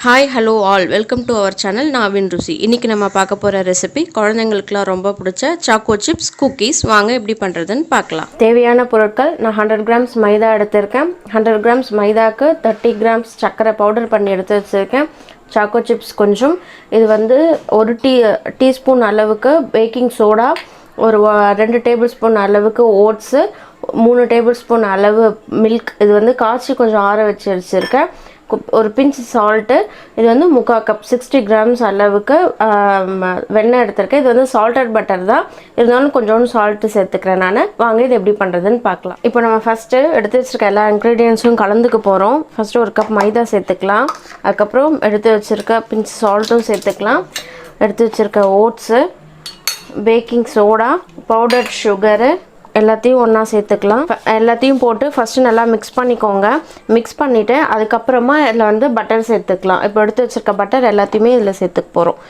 Hi, hello all. Welcome to our channel Naavin Rusi. இன்னைக்கு நம்ம பார்க்க போற ரெசிபி குழந்தைகளுக்குலாம் ரொம்ப பிடிச்ச சாக்கோ சிப்ஸ் குக்கீஸ். வாங்க எப்படி பண்றதுன்னு பார்க்கலாம். தேவையான பொருட்கள் நான் 100 grams மைதா எடுத்திருக்கேன். 100 grams மைதாக்கு 30 grams சக்கரை பவுடர் பண்ணி எடுத்து வச்சிருக்கேன். சாக்கோ சிப்ஸ் கொஞ்சம், இது வந்து ஒரு டீஸ்பூன் அளவுக்கு பேக்கிங் சோடா, ஒரு 2 டேபிள்ஸ்பூன் அளவுக்கு ஓட்ஸு, 3 டேபிள்ஸ்பூன் அளவு மில்க், இது வந்து காய்ச்சி கொஞ்சம் ஆற வச்சு வச்சுருக்கேன். ஒரு பிஞ்ச் சால்ட்டு, இது வந்து 3/4 கப் 60 grams அளவுக்கு வெண்ணெய் எடுத்திருக்கேன். இது வந்து சால்டட் பட்டர் தான், இருந்தாலும் கொஞ்சோண்டு சால்ட்டு சேர்த்துக்கிறேன் நான். வாங்க இது எப்படி பண்ணுறதுன்னு பார்க்கலாம். இப்போ நம்ம ஃபஸ்ட்டு எடுத்து வச்சுருக்க எல்லா இன்க்ரீடியன்ஸும் கலந்துக்க போகிறோம். ஃபஸ்ட்டு ஒரு கப் மைதா சேர்த்துக்கலாம். அதுக்கப்புறம் எடுத்து வச்சுருக்க பிஞ்ச் சால்ட்டும் சேர்த்துக்கலாம். எடுத்து வச்சுருக்க oats, baking soda, powder sugar எல்லாத்தையும் ஒன்றா சேர்த்துக்கலாம். எல்லாத்தையும் போட்டு ஃபஸ்ட்டு நல்லா மிக்ஸ் பண்ணிக்கோங்க. மிக்ஸ் பண்ணிவிட்டு அதுக்கப்புறமா இதில் வந்து பட்டர் சேர்த்துக்கலாம். இப்போ எடுத்து வச்சுருக்க பட்டர் எல்லாத்தையுமே இதில் சேர்த்துக்க போகிறோம்.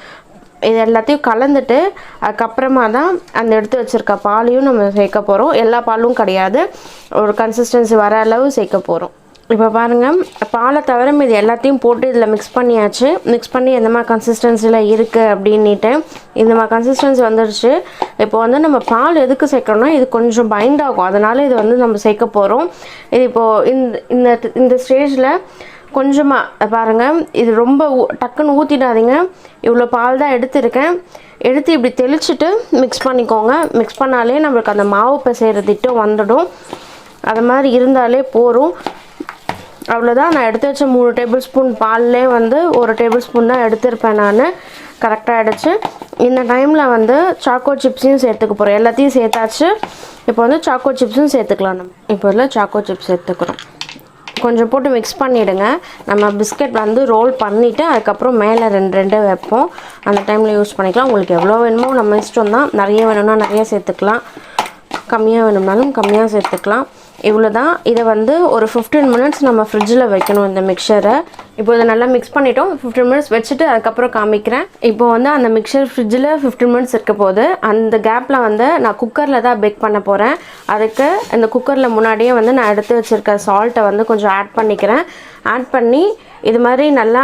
இது எல்லாத்தையும் கலந்துட்டு அதுக்கப்புறமா தான் அந்த எடுத்து வச்சுருக்க பாலையும் நம்ம சேர்க்க போகிறோம். எல்லா பாலும் கிடையாது, ஒரு கன்சிஸ்டன்சி வர அளவு சேர்க்க போகிறோம். இப்போ பாருங்கள், பாலை தவிர இது எல்லாத்தையும் போட்டு இதில் மிக்ஸ் பண்ணியாச்சு. மிக்ஸ் பண்ணி எந்த மாதிரி கன்சிஸ்டன்சியில் இருக்குது அப்படின்ட்டு இந்த மாதிரி கன்சிஸ்டன்சி வந்துடுச்சு. இப்போ வந்து நம்ம பால் எதுக்கு சேர்க்கணும்னா இது கொஞ்சம் பைண்ட் ஆகும், அதனால் இது வந்து நம்ம சேர்க்க போகிறோம். இது இப்போது இந்த ஸ்டேஜில் கொஞ்சமாக பாருங்கள், இது ரொம்ப டக்குன்னு ஊற்றிடாதீங்க. இவ்வளோ பால் தான் எடுத்துருக்கேன். எடுத்து இப்படி தெளிச்சுட்டு மிக்ஸ் பண்ணிக்கோங்க. மிக்ஸ் பண்ணாலே நம்மளுக்கு அந்த மாவு பிசைகிற திட்டம் வந்துடும். அது மாதிரி இருந்தாலே போதும். அவ்வளோதான். நான் எடுத்து வச்ச 3 டேபிள்ஸ்பூன் பால்லே வந்து 1 டேபிள்ஸ்பூன் தான் எடுத்திருப்பேன் நான். கரெக்டாக அடிச்சு இந்த டைமில் வந்து சாக்கோ சிப்ஸையும் சேர்த்துக்க போகிறோம். எல்லாத்தையும் சேர்த்தாச்சு. இப்போ வந்து சாக்கோ சிப்ஸும் சேர்த்துக்கலாம். நம்ம இப்போ இதில் சாக்கோ சிப்ஸ் சேர்த்துக்கிறோம். கொஞ்சம் போட்டு மிக்ஸ் பண்ணிவிடுங்க. நம்ம பிஸ்கெட் வந்து ரோல் பண்ணிவிட்டு அதுக்கப்புறம் மேலே 2 வைப்போம். அந்த டைமில் யூஸ் பண்ணிக்கலாம். உங்களுக்கு எவ்வளோ வேணுமோ நம்ம இஷ்டம் தான். நிறைய வேணும்னா நிறைய சேர்த்துக்கலாம், கம்மியாக வேணும்னாலும் கம்மியாக சேர்த்துக்கலாம். இவ்வளோ தான். இதை வந்து ஒரு 15 minutes நம்ம ஃப்ரிட்ஜில் வைக்கணும் இந்த மிக்சரை. இப்போ இதை நல்லா மிக்ஸ் பண்ணிட்டோம். 15 minutes வச்சுட்டு அதுக்கப்புறம் காமிக்கிறேன். இப்போ வந்து அந்த மிக்சர் ஃப்ரிட்ஜில் 15 minutes இருக்க போது. அந்த கேப்பில் வந்து நான் குக்கரில் தான் பேக் பண்ண போகிறேன். அதுக்கு இந்த குக்கரில் முன்னாடியே வந்து நான் எடுத்து வச்சுருக்க சால்ட்டை வந்து கொஞ்சம் ஆட் பண்ணிக்கிறேன். ஆட் பண்ணி இது மாதிரி நல்லா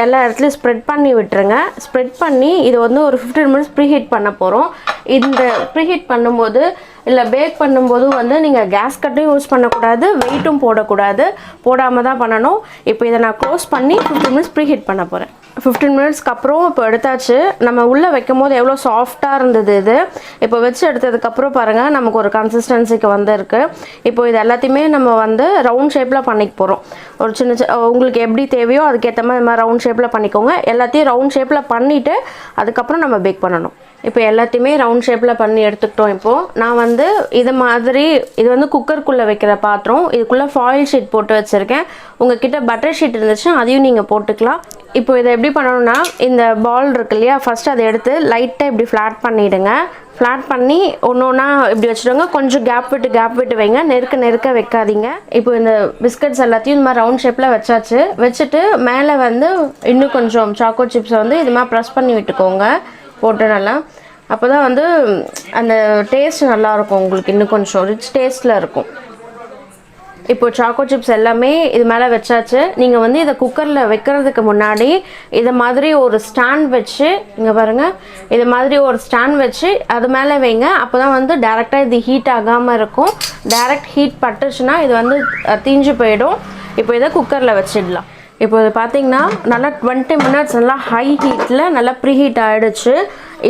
எல்லா இடத்துலையும் ஸ்ப்ரெட் பண்ணி விட்டுருங்க. ஸ்ப்ரெட் பண்ணி இது வந்து ஒரு 15 minutes ப்ரீஹீட் பண்ண போகிறோம். இந்த ப்ரீஹீட் பண்ணும்போது இல்லை பேக் பண்ணும்போது வந்து நீங்கள் கேஸ் கட்டும் யூஸ் பண்ணக்கூடாது, வெயிட்டும் போடக்கூடாது, போடாமல் தான் பண்ணணும். இப்போ இதை நான் க்ளோஸ் பண்ணி 15 minutes ப்ரீஹீட் பண்ண போகிறேன். 15 minutesக்கு அப்புறம் இப்போ எடுத்தாச்சு. நம்ம உள்ளே வைக்கும் போது எவ்வளோ சாஃப்டாக இருந்தது இது. இப்போ வச்சு எடுத்ததுக்கப்புறம் பாருங்கள் நமக்கு ஒரு கன்சிஸ்டன்சிக்கு வந்துருக்கு. இப்போ இது எல்லாத்தையுமே நம்ம வந்து ரவுண்ட் ஷேப்பில் பண்ணிக்க போகிறோம். ஒரு உங்களுக்கு எப்படி தேவையோ அதுக்கேற்ற மாதிரி ரவுண்ட் ஷேப்பில் பண்ணிக்கோங்க. எல்லாத்தையும் ரவுண்ட் ஷேப்பில் பண்ணிவிட்டு அதுக்கப்புறம் நம்ம பேக் பண்ணணும். இப்போ எல்லாத்தையுமே ரவுண்ட் ஷேப்பில் பண்ணி எடுத்துக்கிட்டோம். இப்போது நான் வந்து இது மாதிரி, இது வந்து குக்கருக்குள்ளே வைக்கிற பாத்திரம், இதுக்குள்ளே ஃபாயில் ஷீட் போட்டு வச்சுருக்கேன். உங்கள்கிட்ட பட்டர் ஷீட் இருந்துச்சுன்னா அதையும் நீங்கள் போட்டுக்கலாம். இப்போ இதை எப்படி பண்ணணும்னா, இந்த பால் இருக்கு இல்லையா, ஃபஸ்ட்டு அதை எடுத்து லைட்டாக இப்படி ஃப்ளாட் பண்ணிவிடுங்க. ஃப்ளாட் பண்ணி ஒன்று ஒன்றா இப்படி வச்சுடுங்க. கொஞ்சம் கேப் விட்டு வைங்க, நெருக்க வைக்காதீங்க. இப்போ இந்த பிஸ்கட்ஸ் எல்லாத்தையும் இந்த மாதிரி ரவுண்ட் ஷேப்பில் வச்சாச்சு. வச்சுட்டு மேலே வந்து இன்னும் கொஞ்சம் சாக்கோ சிப்ஸை வந்து இது மாதிரி ப்ரெஸ் பண்ணி விட்டுக்கோங்க போட்டு நல்லா. அப்போ தான் வந்து அந்த டேஸ்ட் நல்லாயிருக்கும், உங்களுக்கு இன்னும் கொஞ்சம் ரிச் டேஸ்ட்டில் இருக்கும். இப்போது சாக்கோ சிப்ஸ் எல்லாமே இது மேலே வச்சாச்சு. நீங்கள் வந்து இதை குக்கரில் வைக்கிறதுக்கு முன்னாடி இதை மாதிரி ஒரு ஸ்டாண்ட் வச்சு, இங்கே பாருங்கள், இது மாதிரி ஒரு ஸ்டாண்ட் வச்சு அது மேலே வைங்க. அப்போ தான் வந்து டேரெக்டாக இது ஹீட் ஆகாமல் இருக்கும். டேரெக்ட் ஹீட் பட்டுச்சுன்னா இது வந்து தீஞ்சு போயிடும். இப்போ இதை குக்கரில் வச்சிடலாம். இப்போ இது பார்த்திங்கன்னா நல்லா 20 minutes நல்லா ஹை ஹீட்டில் நல்லா ப்ரீ ஹீட் ஆகிடுச்சு.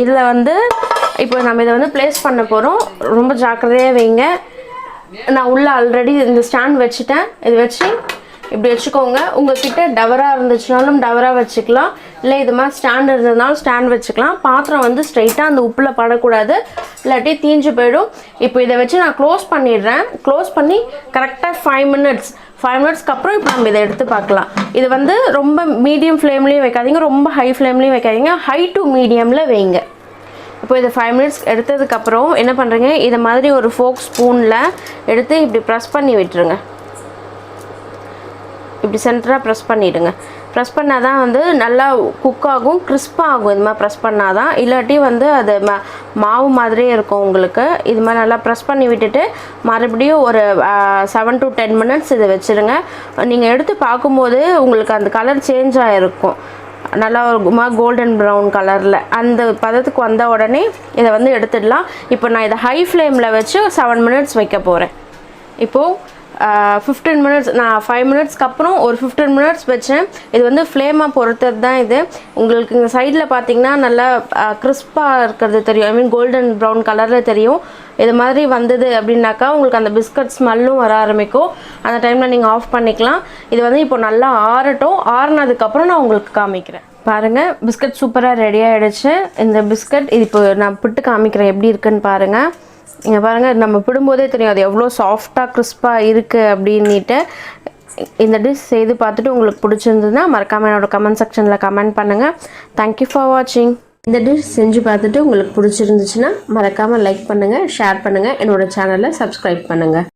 இதில் வந்து இப்போ நம்ம இதை வந்து ப்ளேஸ் பண்ண போகிறோம். ரொம்ப ஜாக்கிரதையாக வைங்க. நான் உள்ளே ஆல்ரெடி இந்த ஸ்டாண்ட் வச்சுட்டேன். இது வச்சு இப்படி வச்சுக்கோங்க. உங்கள்கிட்ட டவராக இருந்துச்சுனாலும் டவராக வச்சுக்கலாம், இல்லை இது மாதிரி ஸ்டாண்ட் இருந்ததுனாலும் ஸ்டாண்ட் வச்சுக்கலாம். பாத்திரம் வந்து ஸ்ட்ரைட்டாக அந்த உப்பில் படக்கூடாது, இல்லாட்டி தீஞ்சு போயிடும். இப்போ இதை வச்சு நான் க்ளோஸ் பண்ணிடுறேன். க்ளோஸ் பண்ணி கரெக்டாக 5 minutesக்கு அப்புறம் இப்போ நம்ம இதை எடுத்து பார்க்கலாம். இது வந்து ரொம்ப மீடியம் ஃப்ளேம்லேயும் வைக்காதீங்க, ரொம்ப ஹை ஃப்ளேம்லேயும் வைக்காதீங்க, ஹை டு மீடியமில் வைங்க. இப்போ இதை 5 minutes எடுத்ததுக்கப்புறம் என்ன பண்ணுறீங்க, இதை மாதிரி ஒரு ஃபோக் ஸ்பூனில் எடுத்து இப்படி ப்ரெஸ் பண்ணி விட்டுருங்க. இப்படி சென்டராக ப்ரெஸ் பண்ணிவிடுங்க. ப்ரெஸ் பண்ணால் தான் வந்து நல்லா குக் ஆகும், கிறிஸ்பாக ஆகும். இது மாதிரி ப்ரெஸ் பண்ணால் தான், இல்லாட்டி வந்து அது மாவு மாதிரியே இருக்கும் உங்களுக்கு. இது மாதிரி நல்லா ப்ரெஸ் பண்ணி விட்டுட்டு மறுபடியும் ஒரு 7 to 10 minutes இதை வச்சுருங்க. நீங்கள் எடுத்து பார்க்கும்போது உங்களுக்கு அந்த கலர் சேஞ்ச் ஆகிருக்கும், நல்லா ஒரு கோல்டன் ப்ரௌன் கலரில். அந்த பதத்துக்கு வந்த உடனே இதை வந்து எடுத்துடலாம். இப்போ நான் இதை ஹை ஃப்ளேமில் வச்சு 7 minutes வைக்க போகிறேன். இப்போது 15 minutes, நான் 5 minutesக்கு அப்புறம் ஒரு 15 minutes வச்சேன். இது வந்து ஃப்ளேமாக பொறுத்தது தான் இது. உங்களுக்கு இந்த சைடில் பார்த்தீங்கன்னா நல்லா கிறிஸ்பாக இருக்கிறது தெரியும், ஐ மீன் கோல்டன் ப்ரௌன் கலரில் தெரியும். இது மாதிரி வந்தது அப்படின்னாக்கா உங்களுக்கு அந்த பிஸ்கட் ஸ்மெல்லும் வர ஆரம்பிக்கும். அந்த டைமில் நீங்கள் ஆஃப் பண்ணிக்கலாம். இது வந்து இப்போ நல்லா ஆறட்டும். ஆறுனதுக்கப்புறம் நான் உங்களுக்கு காமிக்கிறேன். பாருங்கள், பிஸ்கட் சூப்பராக ரெடி ஆகிடுச்சு. இந்த பிஸ்கட் இது இப்போ நான் பிட்டு காமிக்கிறேன் எப்படி இருக்குன்னு பாருங்கள். இங்கே பாருங்கள், நம்ம பிடும்போதே தெரியும் அது எவ்வளோ சாஃப்டாக கிறிஸ்பாக இருக்குது அப்படின்ட்டு. இந்த டிஷ் செய்து பார்த்துட்டு உங்களுக்கு பிடிச்சிருந்ததுன்னா மறக்காமல் என்னோட கமெண்ட் செக்ஷனில் கமெண்ட் பண்ணுங்கள். தேங்க்யூ ஃபார் வாட்சிங். இந்த டிஷ் செஞ்சு பார்த்துட்டு உங்களுக்கு பிடிச்சிருந்துச்சுன்னா மறக்காமல் லைக் பண்ணுங்கள், ஷேர் பண்ணுங்கள், என்னோடய சேனலை சப்ஸ்கிரைப் பண்ணுங்கள்.